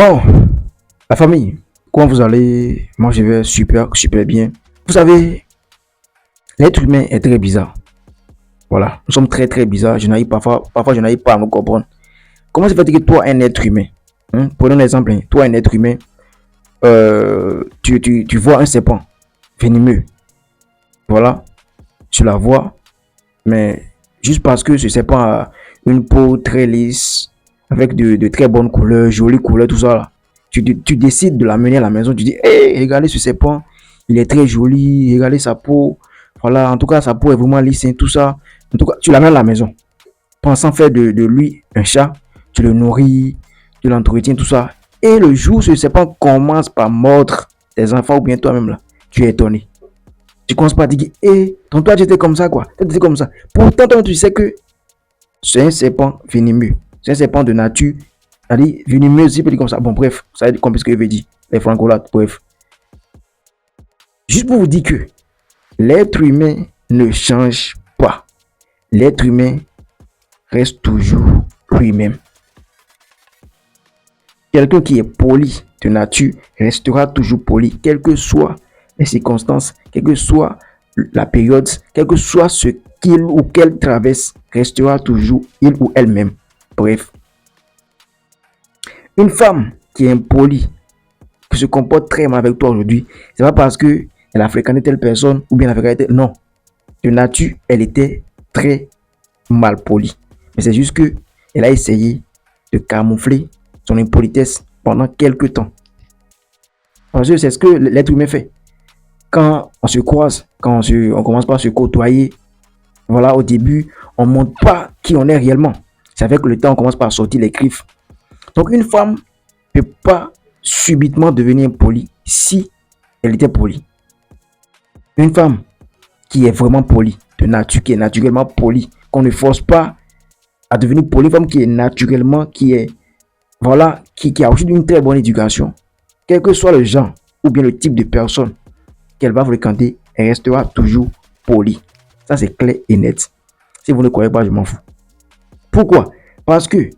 Bon, la famille, comment vous allez? Moi, je vais super, super bien. Vous savez, l'être humain est très bizarre. Voilà, nous sommes très, très bizarres. Parfois, je n'arrive pas à nous comprendre. Comment se fait que toi, un être humain, prenons l'exemple, toi, un être humain, tu vois un serpent venimeux, voilà, tu la vois, mais juste parce que ce serpent a une peau très lisse, avec de très bonnes couleurs, jolies couleurs, tout ça, là, tu décides de l'amener à la maison, tu dis, hé, regardez ce serpent, il est très joli, regardez sa peau, voilà, en tout cas, sa peau est vraiment lisse, tout ça. En tout cas, tu l'amènes à la maison, pensant faire de lui un chat, tu le nourris, tu l'entretiens, tout ça. Et le jour où ce serpent commence par mordre tes enfants ou bien toi-même là, tu es étonné. Tu commences pas à dire, hé, ton toi tu étais comme ça quoi, tu étais comme ça. Pourtant, toi, tu sais que c'est un serpent venimeux, c'est un serpent de nature, c'est-à-dire venimeux, si peut dire comme ça. Bon, bref, ça va être compris ce que je veux dire, les francolades, bref. Juste pour vous dire que l'être humain ne change pas. L'être humain reste toujours lui-même. Quelqu'un qui est poli de nature restera toujours poli, quelles que soient les circonstances, quelle que soit la période, quel que soit ce qu'il ou qu'elle traverse, restera toujours il ou elle-même. Bref, une femme qui est impolie, qui se comporte très mal avec toi aujourd'hui, c'est pas parce que elle a fréquenté telle personne ou bien elle a fréquenté telle... Non, de nature, elle était très mal polie. Mais c'est juste que elle a essayé de camoufler son impolitesse pendant quelques temps. Parce que c'est ce que l'être humain fait. Quand on se croise, on commence par se côtoyer, voilà, au début, on ne montre pas qui on est réellement. C'est avec le temps, on commence par sortir les griffes. Donc, une femme ne peut pas subitement devenir impolie si elle était polie. Une femme qui est vraiment polie, de nature, qui est naturellement polie, qu'on ne force pas à devenir polie, une femme qui est naturellement, voilà, qui a aussi une très bonne éducation, quel que soit le genre ou bien le type de personne qu'elle va fréquenter, elle restera toujours polie. Ça, c'est clair et net. Si vous ne croyez pas, je m'en fous. Pourquoi? Parce que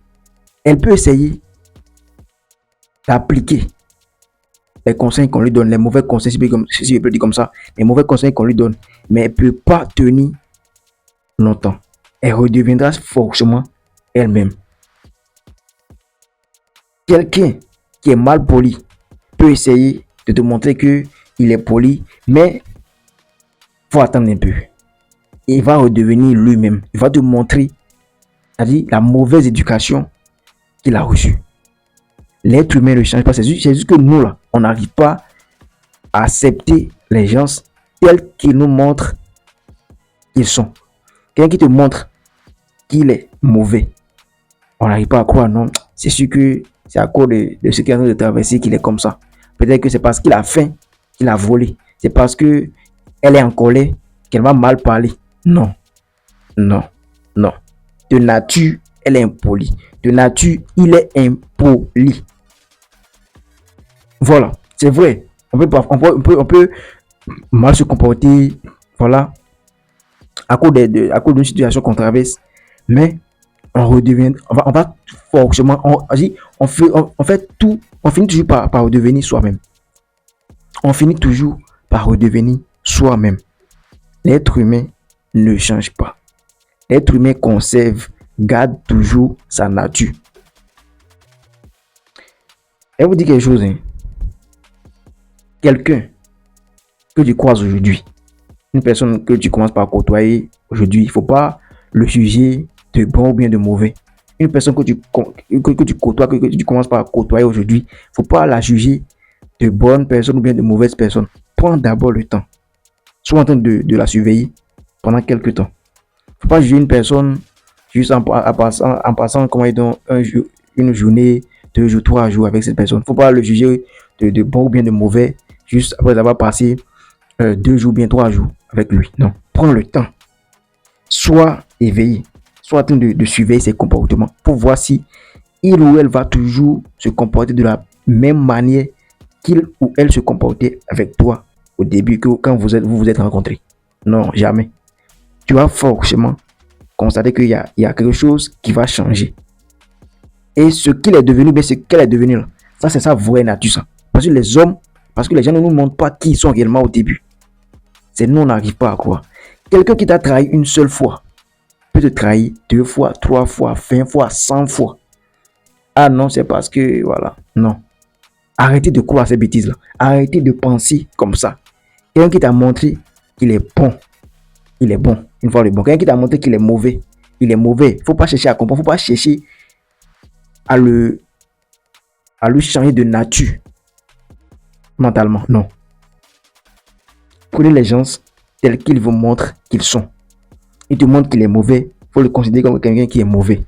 elle peut essayer d'appliquer les conseils qu'on lui donne, les mauvais conseils, si je peux dire comme ça, les mauvais conseils qu'on lui donne, mais elle ne peut pas tenir longtemps. Elle redeviendra forcément elle-même. Quelqu'un qui est mal poli peut essayer de te montrer qu'il est poli, mais il faut attendre un peu. Il va redevenir lui-même. Il va te montrer, c'est-à-dire la mauvaise éducation qu'il a reçue. L'être humain ne change pas. C'est juste que nous, là, on n'arrive pas à accepter les gens tels qu'ils nous montrent qu'ils sont. Quelqu'un qui te montre qu'il est mauvais, on n'arrive pas à croire, non. C'est sûr que c'est à cause de ce qu'il est en train de traverser qu'il est comme ça. Peut-être que c'est parce qu'il a faim qu'il a volé. C'est parce qu'elle est en colère qu'elle va mal parler. Non, non, non. De nature, elle est impolie. De nature, il est impoli. Voilà, c'est vrai. On peut mal se comporter, voilà, à cause d'une situation qu'on traverse, mais on redevient, on va forcément, on fait tout, on finit toujours par redevenir soi-même. On finit toujours par redevenir soi-même. L'être humain ne change pas. L'être humain conserve, garde toujours sa nature. Elle vous dit quelque chose, hein? Quelqu'un que tu croises aujourd'hui, une personne que tu commences par côtoyer aujourd'hui, il ne faut pas le juger de bon ou bien de mauvais. Une personne que tu côtoies, que tu commences par côtoyer aujourd'hui, il ne faut pas la juger de bonne personne ou bien de mauvaise personne. Prends d'abord le temps. Sois en train de la surveiller pendant quelques temps. Il ne faut pas juger une personne juste en passant comment ils ont une journée, 2 jours, 3 jours avec cette personne. Il ne faut pas le juger de bon ou bien de mauvais juste après avoir passé 2 jours, bien 3 jours avec lui. Non, prends le temps. Sois éveillé. Sois en train de surveiller ses comportements pour voir si il ou elle va toujours se comporter de la même manière qu'il ou elle se comportait avec toi au début quand vous vous êtes rencontrés. Non, jamais. Tu vas forcément constater qu'il y a quelque chose qui va changer. Et ce qu'il est devenu, bien ce qu'elle est devenue, Ça, c'est sa vraie nature, ça. Parce que les gens ne nous montrent pas qui ils sont réellement au début. C'est nous, on n'arrive pas à croire. Quelqu'un qui t'a trahi une seule fois peut te trahir 2 fois, 3 fois, 20 fois, 100 fois. Ah non, c'est parce que, voilà. Non. Arrêtez de croire à ces bêtises-là. Arrêtez de penser comme ça. Quelqu'un qui t'a montré qu'il est bon, il est bon. Une fois le bon. Quelqu'un qui t'a montré qu'il est mauvais, il est mauvais. Il ne faut pas chercher à comprendre. Il ne faut pas chercher à le changer de nature mentalement. Non. Prenez les gens tels qu'ils vous montrent qu'ils sont. Ils te montrent qu'il est mauvais. Il faut le considérer comme quelqu'un qui est mauvais.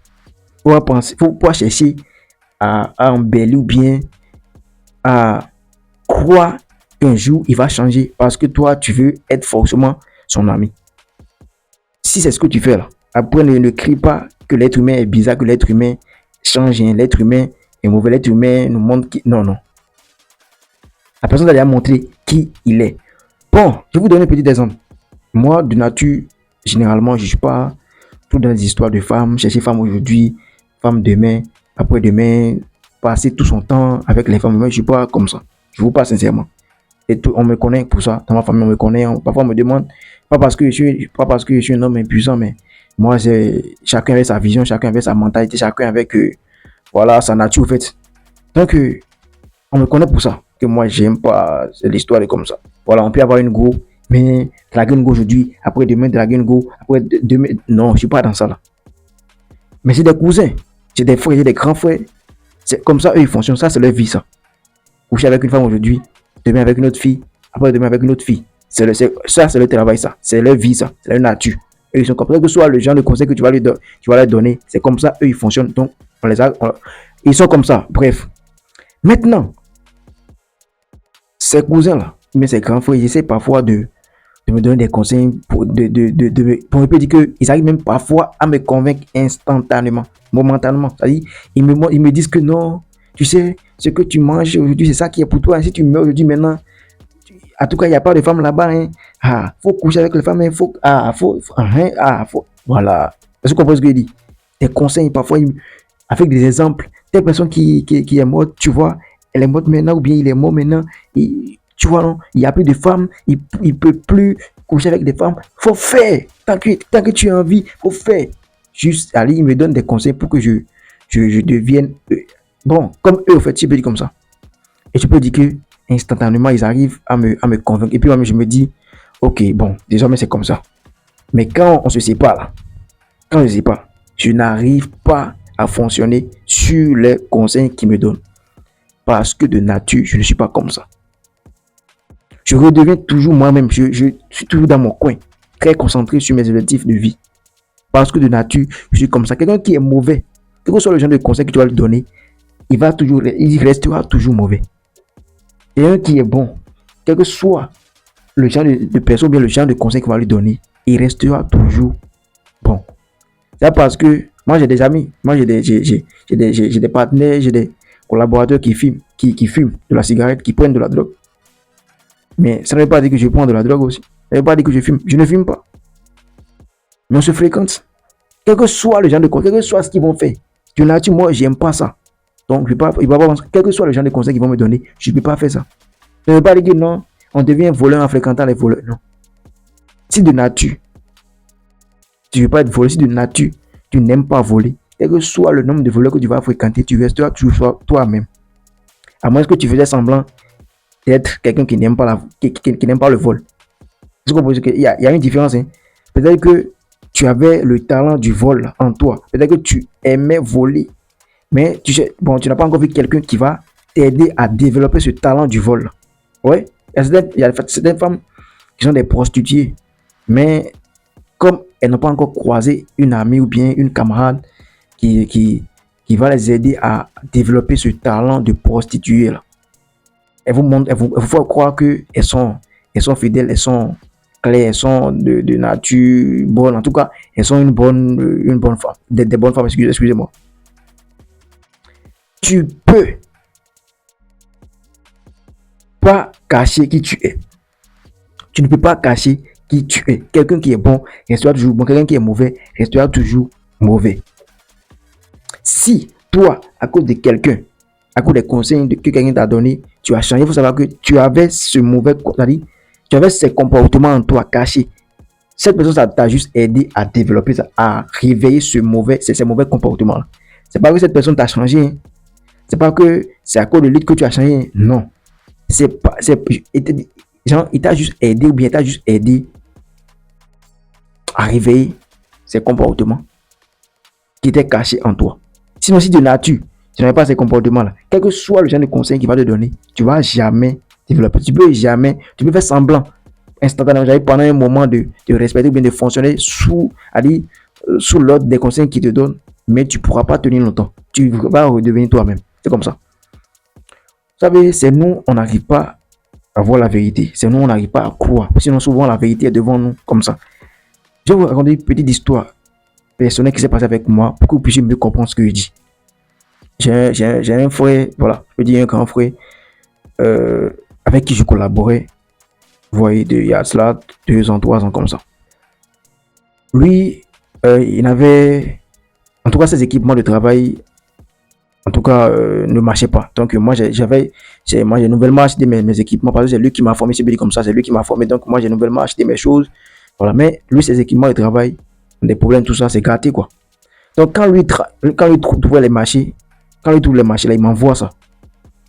Il ne faut pas chercher à embellir ou bien à croire qu'un jour il va changer parce que toi tu veux être forcément son ami. Si c'est ce que tu fais là, après ne crie pas que l'être humain est bizarre, que l'être humain change, l'être humain est mauvais, l'être humain nous montre qui... Non, non. La personne a déjà montré qui il est. Bon, je vais vous donner un petit exemple. Moi, de nature, généralement, je ne suis pas tout dans les histoires de femmes, chercher femme aujourd'hui, femme demain, après-demain, passer tout son temps avec les femmes. Moi, je ne suis pas comme ça. Je vous parle sincèrement. Et tout, on me connaît pour ça. Dans ma famille, on me connaît. Parfois, on me demande, pas parce que je suis un homme impuissant, mais moi, chacun avec sa vision, chacun avec sa mentalité, chacun avec voilà, sa nature, en fait. Donc, on me connaît pour ça. Que moi, j'aime pas l'histoire est comme ça. Voilà, on peut avoir une go, mais draguer une go aujourd'hui, après demain, draguer une go, après demain. Non, je suis pas dans ça là. Mais j'ai des cousins, j'ai des frères, j'ai des grands frères. C'est comme ça, eux, ils fonctionnent. Ça, c'est leur vie, ça. Coucher avec une femme aujourd'hui, demain avec une autre fille, après demain avec une autre fille. Ça, c'est le travail, ça. C'est leur vie, ça. C'est leur nature. Eux, ils sont comme ça. Que ce soit le genre de conseil que tu vas leur donner, c'est comme ça, eux, ils fonctionnent. Donc, ils sont comme ça. Bref. Maintenant, ces cousins-là, mais ces grands frères, ils essaient parfois de me donner des conseils pour me dire qu'ils arrivent même parfois à me convaincre instantanément, momentanément. C'est-à-dire, ils me disent que non, tu sais, ce que tu manges aujourd'hui, c'est ça qui est pour toi. Si tu meurs aujourd'hui, maintenant, en tout cas, il n'y a pas de femme là-bas. Hein. Faut coucher avec les femmes. Voilà. Est-ce que vous comprenez ce que je dis? Des conseils, parfois, avec des exemples. Telle personne qui est morte, tu vois, elle est morte maintenant, ou bien il est mort maintenant. Tu vois, non, il n'y a plus de femmes, il ne peut plus coucher avec des femmes. Faut faire. Tant que tu as envie, faut faire. Juste, allez, il me donne des conseils pour que je devienne bon, comme eux, en fait, tu peux dire comme ça. Et tu peux dire que instantanément, ils arrivent à me convaincre. Et puis, moi, je me dis, ok, bon, désormais, c'est comme ça. Mais quand on se sépare, là, quand je ne sais pas, je n'arrive pas à fonctionner sur les conseils qu'ils me donnent. Parce que de nature, je ne suis pas comme ça. Je redeviens toujours moi-même. Je suis toujours dans mon coin, très concentré sur mes objectifs de vie. Parce que de nature, je suis comme ça. Quelqu'un qui est mauvais, quel que soit le genre de conseil que tu vas lui donner, il restera toujours mauvais. Quelqu'un qui est bon, quel que soit le genre de personne ou bien le genre de conseil qu'on va lui donner, il restera toujours bon. C'est parce que moi j'ai des amis, moi j'ai des partenaires, j'ai des collaborateurs qui fument de la cigarette, qui prennent de la drogue. Mais ça ne veut pas dire que je prends de la drogue aussi. Ça ne veut pas dire que je fume. Je ne fume pas. Mais on se fréquente. Quel que soit le genre de conseil, quel que soit ce qu'ils vont faire. De nature, moi, j'aime pas ça. Donc, quel que soit le genre de conseil qu'ils vont me donner, je ne peux pas faire ça. Ça ne veut pas dire que non, on devient voleur en fréquentant les voleurs. Non. Si de nature, tu ne veux pas être volé, si de nature, tu n'aimes pas voler, quel que soit le nombre de voleurs que tu vas fréquenter, tu resteras toujours toi-même. À moins que tu faisais semblant d'être quelqu'un qui n'aime pas, qui n'aime pas le vol. Il y a une différence. Hein. Peut-être que tu avais le talent du vol en toi. Peut-être que tu aimais voler. Mais tu n'as pas encore vu quelqu'un qui va t'aider à développer ce talent du vol. Ouais. Il y a certaines femmes qui sont des prostituées. Mais comme elles n'ont pas encore croisé une amie ou bien une camarade qui va les aider à développer ce talent de prostituée là. Elles vous font croire qu'elles sont fidèles, elles sont claires, elles sont de nature bonne. En tout cas, elles sont une bonne femme, des bonnes femmes, excusez-moi. Tu peux pas cacher qui tu es. Tu ne peux pas cacher qui tu es. Quelqu'un qui est bon restera toujours bon. Quelqu'un qui est mauvais restera toujours mauvais. Si toi, à cause de quelqu'un, à cause des conseils que quelqu'un t'a donné, tu as changé. Il faut savoir que tu avais ce mauvais, c'est-à-dire, tu avais ces comportements en toi cachés. Cette personne, ça t'a juste aidé à développer ça, à réveiller ces mauvais comportements-là. C'est pas que cette personne t'a changé, hein. C'est pas que c'est à cause de lui que tu as changé, hein. Non. C'est pas, genre, il t'a juste aidé ou bien il t'a juste aidé à réveiller ces comportements qui étaient cachés en toi. Sinon, si de nature, tu n'avais pas ces comportements-là, quel que soit le genre de conseil qu'il va te donner, tu vas jamais développer. Tu peux faire semblant instantanément, pendant un moment de respecter ou bien de fonctionner sous l'ordre des conseils qu'il te donne, mais tu ne pourras pas tenir longtemps. Tu vas redevenir toi-même. C'est comme ça. Vous savez, c'est nous, on n'arrive pas à voir la vérité. C'est nous, on n'arrive pas à croire. Sinon, souvent, la vérité est devant nous, comme ça. Je vais vous raconter une petite histoire personnelle qui s'est passée avec moi pour que vous puissiez mieux comprendre ce que je dis. J'ai un frère, voilà, je peux dire un grand frère, avec qui je collaborais. Vous voyez, il y a cela 2 ans, 3 ans comme ça. Lui, il avait, en tout cas, ses équipements de travail, en tout cas, ne marchaient pas. Donc, moi, j'ai nouvellement acheté mes équipements parce que c'est lui qui m'a formé, c'est comme ça, c'est lui qui m'a formé. Donc, moi, j'ai nouvellement acheté mes choses. Voilà, mais lui, ses équipements de travail, des problèmes, tout ça, c'est gâté, quoi. Donc, quand lui trouve les marchés, là, il m'envoie ça.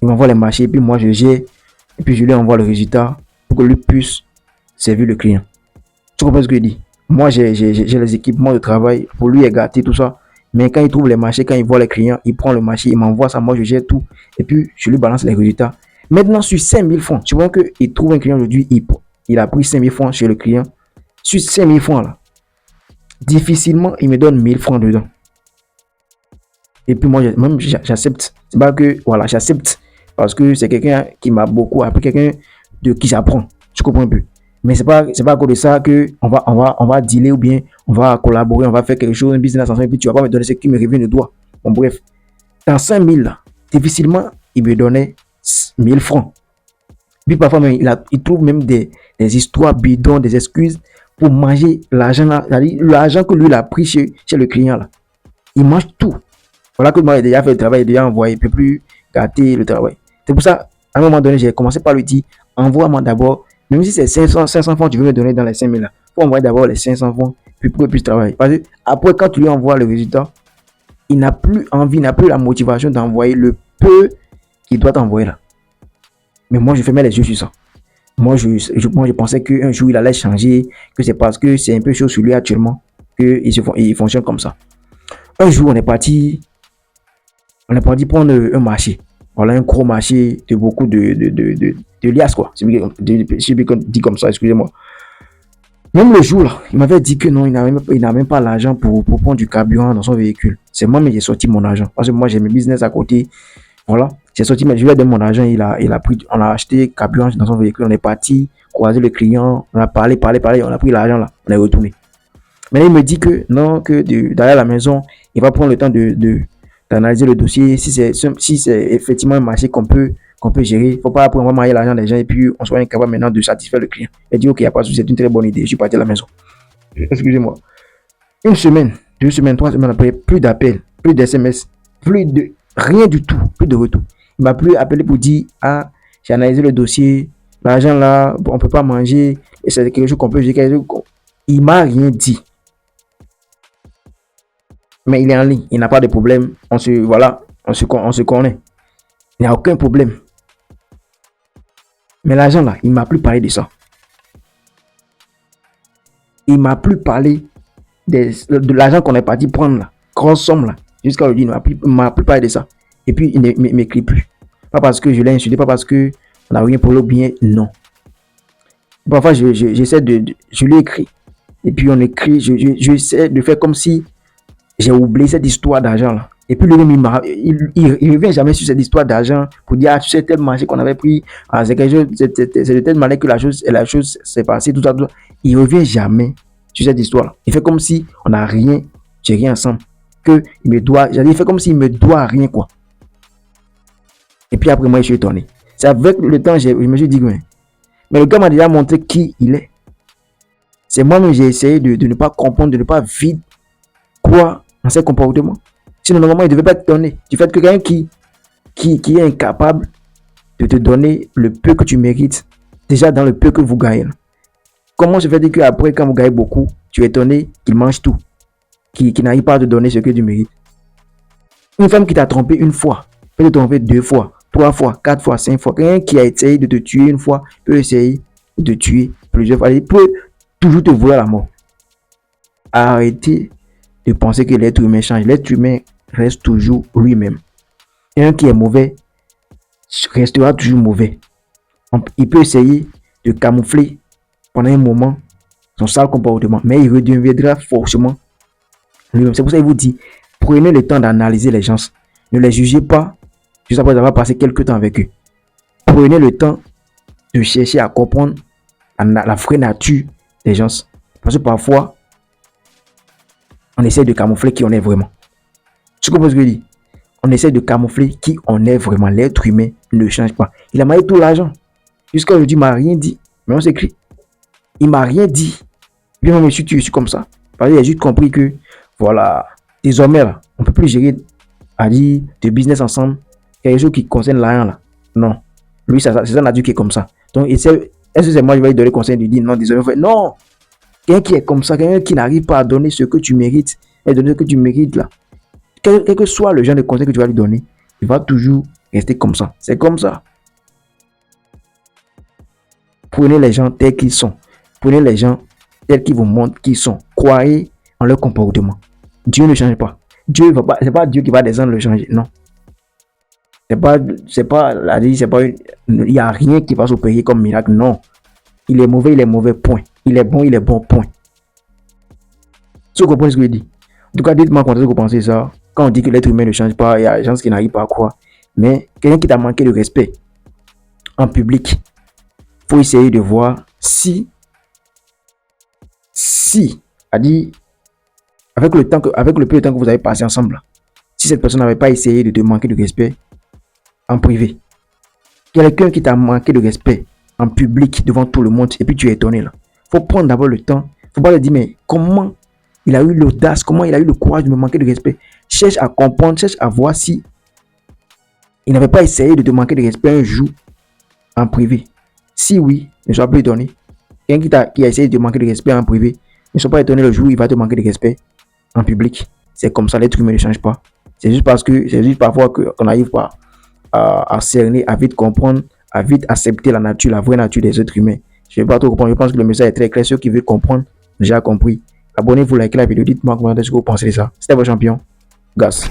Il m'envoie les marchés, et puis moi, je gère, et puis je lui envoie le résultat pour que lui puisse servir le client. Tu comprends ce que je dis? Moi, j'ai les équipements de travail, pour lui, est gâté, tout ça. Mais quand il trouve les marchés, quand il voit les clients, il prend le marché, il m'envoie ça, moi, je gère tout, et puis je lui balance les résultats. Maintenant, sur 5000 francs, tu vois qu'il trouve un client aujourd'hui, il a pris 5000 francs chez le client. Sur 5000 francs, là, difficilement, il me donne 1000 francs dedans. Et puis moi, même j'accepte. C'est pas que, voilà, j'accepte. Parce que c'est quelqu'un qui m'a beaucoup appris, quelqu'un de qui j'apprends. Tu comprends un peu. Mais c'est pas à cause de ça que on va dealer ou bien on va collaborer, on va faire quelque chose, un business ensemble, et puis tu vas pas me donner ce qui me revient de toi. Bon, bref. Dans 5000 là, difficilement, il me donnait 1000 francs. Puis parfois, même, il trouve même des histoires bidons, des excuses pour manger l'argent là. L'argent que lui, il a pris chez le client là. Il mange tout. Voilà que moi, j'ai déjà fait le travail, déjà envoyé, il ne peut plus gâter le travail. C'est pour ça, à un moment donné, j'ai commencé par lui dire, envoie-moi d'abord, même si c'est 500 francs, tu veux me donner dans les 5000 là, il faut envoyer d'abord les 500 francs, puis pour qu'il puisse travailler. Parce que après, quand tu lui envoies le résultat, il n'a plus envie, il n'a plus la motivation d'envoyer le peu qu'il doit t'envoyer là. Mais moi, je fermais les yeux sur ça. Moi, je pensais qu'un jour, il allait changer, que c'est parce que c'est un peu chaud sur lui actuellement, qu'il fonctionne comme ça. Un jour, on est parti prendre un marché. Voilà, un gros marché de beaucoup de liasses, quoi. Si je peux dire comme ça, excusez-moi. Même le jour, là, il m'avait dit que non, il n'a même pas l'argent pour prendre du carburant dans son véhicule. C'est moi, mais j'ai sorti mon argent. Parce que moi, j'ai mes business à côté. Voilà. J'ai sorti, mais je lui ai donné mon argent. On a acheté carburant dans son véhicule. On est parti croiser le client. On a parlé. On a pris l'argent, là. On est retourné. Mais il me dit que non, que derrière la maison, il va prendre le temps d'analyser le dossier. Si c'est effectivement un marché qu'on peut gérer, il ne faut pas après on va marier l'argent des gens et puis on soit incapable maintenant de satisfaire le client. Il dit ok, il n'y a pas de souci, c'est une très bonne idée. Je suis parti à la maison. Excusez-moi. 1 semaine, 2 semaines, 3 semaines après, plus d'appels, plus d'SMS, rien du tout, plus de retour. Il m'a plus appelé pour dire ah, j'ai analysé le dossier, l'argent là, on ne peut pas manger, et c'est quelque chose qu'on peut gérer. Il m'a rien dit. Mais il est en ligne, il n'a pas de problème. On se connaît. Il n'y a aucun problème. Mais l'argent là, il ne m'a plus parlé de ça. Il ne m'a plus parlé de l'argent qu'on est parti prendre là. Grosse somme là. Jusqu'à aujourd'hui, il ne m'a plus parlé de ça. Et puis, il ne m'écrit plus. Pas parce que je l'ai insulté, pas parce que on n'a rien pour le bien, non. Parfois, j'essaie je lui écris. Et puis, on écrit, j'essaie de faire comme si j'ai oublié cette histoire d'argent là. Et puis lui-même, il revient jamais sur cette histoire d'argent pour dire, ah, tu sais, tel marché qu'on avait pris, ah, c'est de telle manière que la chose s'est passée, tout ça. Il revient jamais sur cette histoire là. Il fait comme si on n'a rien, j'ai rien ensemble. Il fait comme s'il me doit rien, quoi. Et puis après, moi, je suis étonné. C'est avec le temps, je me suis dit, mais le gars m'a déjà montré qui il est. C'est moi-même, j'ai essayé de ne pas comprendre, de ne pas vivre quoi dans ses comportements. Sinon, normalement, il ne devait pas être étonné du fait que quelqu'un qui qui est incapable de te donner le peu que tu mérites, déjà dans le peu que vous gagnez. Comment se fait-il qu'après, quand vous gagnez beaucoup, tu es étonné qu'il mange tout, qu'il n'arrive pas à te donner ce que tu mérites? Une femme qui t'a trompé une fois, peut te tromper 2 fois, 3 fois, 4 fois, 5 fois. Quelqu'un qui a essayé de te tuer une fois peut essayer de te tuer plusieurs fois. Il peut toujours te vouloir la mort. Arrêtez de penser que l'être humain change. L'être humain reste toujours lui-même. Quelqu'un qui est mauvais restera toujours mauvais. Il peut essayer de camoufler pendant un moment son sale comportement, mais il redeviendra forcément lui-même. C'est pour ça qu'il vous dit, prenez le temps d'analyser les gens. Ne les jugez pas juste après avoir passé quelques temps avec eux. Prenez le temps de chercher à comprendre la vraie nature des gens. Parce que parfois, on essaie de camoufler qui on est vraiment. Tu comprends ce que je dis? On essaie de camoufler qui on est vraiment. L'être humain ne change pas. Il a marié tout l'argent. Jusqu'à aujourd'hui, il m'a rien dit. Mais on s'écrit. Il m'a rien dit. Bien, je suis comme ça. Parce qu'il a juste compris que, voilà, désormais, là, on ne peut plus gérer de business ensemble. Il y a des choses qui concernent l'argent, là. Non. Lui, c'est sa nature qui est comme ça. Donc, est-ce que c'est moi qui vais lui donner conseil de dire non, désolé. Non. Quelqu'un qui est comme ça, quelqu'un qui n'arrive pas à donner ce que tu mérites, et donner ce que tu mérites, là. Quel que soit le genre de conseil que tu vas lui donner, il va toujours rester comme ça. C'est comme ça. Prenez les gens tels qu'ils sont. Prenez les gens tels qu'ils vous montrent qu'ils sont. Croyez en leur comportement. Dieu ne change pas. Dieu va pas, c'est pas Dieu qui va descendre le changer. Non. Il n'y a rien qui va s'opérer comme miracle. Non. Il est mauvais, point. Il est bon, point. Si vous comprenez ce que je dis. En tout cas, dites-moi quand vous pensez ça. Quand on dit que l'être humain ne change pas, il y a des gens qui n'arrivent pas à croire. Mais quelqu'un qui t'a manqué de respect en public, il faut essayer de voir si, avec le peu de temps que vous avez passé ensemble, si cette personne n'avait pas essayé de te manquer de respect en privé. Quelqu'un qui t'a manqué de respect en public devant tout le monde et puis tu es étonné là. Faut prendre d'abord le temps. Faut pas le dire mais comment il a eu l'audace, comment il a eu le courage de me manquer de respect. Cherche à comprendre, cherche à voir si il n'avait pas essayé de te manquer de respect un jour en privé. Si oui, ne sois pas étonné. Quelqu'un qui a essayé de te manquer de respect en privé, ne sois pas étonné le jour où il va te manquer de respect en public. C'est comme ça, l'être humain ne change pas. C'est juste parfois qu'on n'arrive pas à cerner, à vite comprendre, à vite accepter la nature, la vraie nature des êtres humains. Je ne vais pas trop comprendre. Je pense que le message est très clair. Ceux qui veulent comprendre, j'ai compris. Abonnez-vous, likez la vidéo, dites-moi comment est-ce que vous pensez de ça. C'était votre champion, Gas.